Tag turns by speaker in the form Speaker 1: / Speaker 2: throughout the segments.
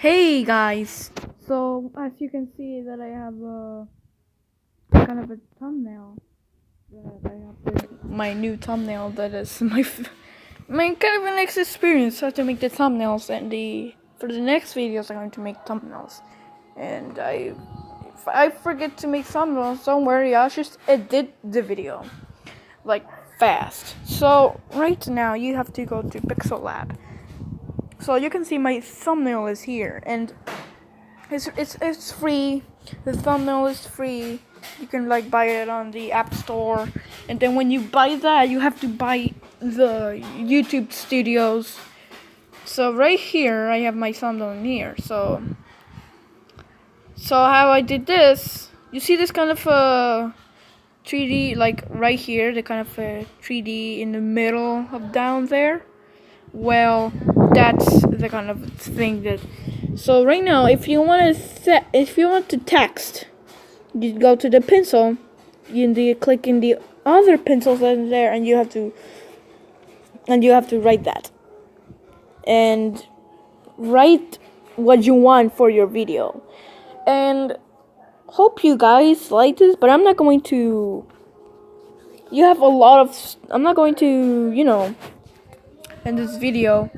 Speaker 1: Hey guys, so as you can see that I have a kind of a thumbnail that I have my new thumbnail that is my kind of a next experience how to make the thumbnails and for the next videos I'm going to make thumbnails and if I forget to make thumbnails, don't worry, I'll just edit the video like fast. So right now you have to go to Pixel Lab. So you can see my thumbnail is here and it's free. The thumbnail is free. You can buy it on the App Store, and then when you buy that, you have to buy the YouTube Studios. So right here, I have my thumbnail in here. So how I did this, you see this kind of 3D right here, the kind of 3D in the middle of down there. Well, that's the kind of thing that. So right now, if you want to text, you go to the pencil, you click in the other pencils in there, and you have to write that, and write what you want for your video, and hope you guys like this. But I'm not going to. You have a lot of. I'm not going to, in this video.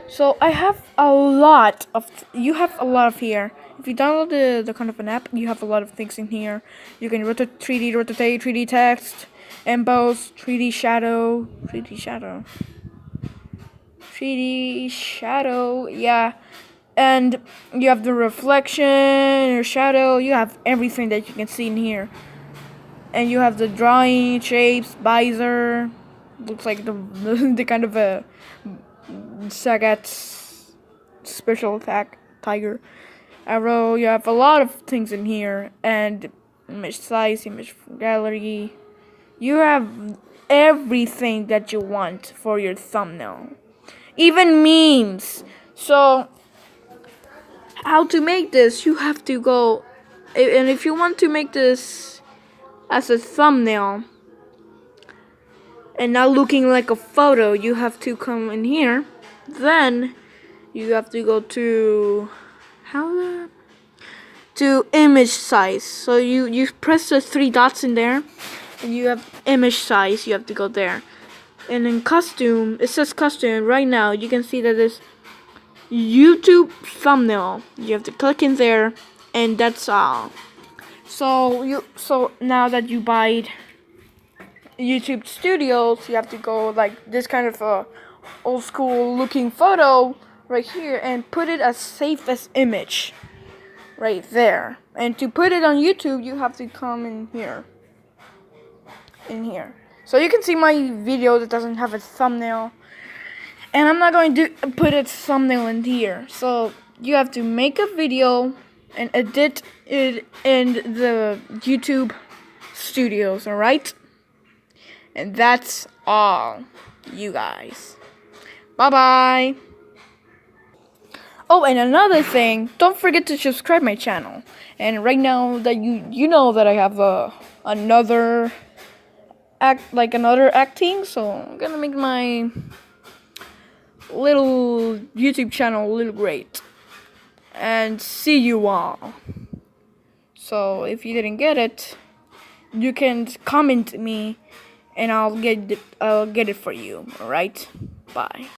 Speaker 1: So I have a lot of. You have a lot of here. If you download the kind of an app, you have a lot of things in here. You can rotate, 3D text, emboss, 3D shadow, yeah. And you have the reflection, your shadow. You have everything that you can see in here. And you have the drawing, shapes, visor. Looks like the kind of a Sagat's special attack tiger arrow. You have a lot of things in here, and image size, image gallery. You have everything that you want for your thumbnail, even memes. So how to make this? You have to go, and if you want to make this as a thumbnail and not looking like a photo, you have to come in here. Then you have to go to image size. So you press the three dots in there, and you have image size. You have to go there, and in costume, it says costume right now. You can see that it's YouTube thumbnail. You have to click in there, and that's all. So now that you buy YouTube Studios, you have to go this kind of old school looking photo right here and put it as safe as image right there. And to put it on YouTube, you have to come in here. So you can see my video that doesn't have a thumbnail, and I'm not going to put its thumbnail in here. So you have to make a video and edit it in the YouTube Studios, alright? And that's all, you guys. Bye-bye. Oh, and another thing, don't forget to subscribe my channel. And right now that you know that I have another acting, so I'm gonna make my little YouTube channel a little great. And see you all. So if you didn't get it, you can comment me, and I'll get it for you. Alright? Bye.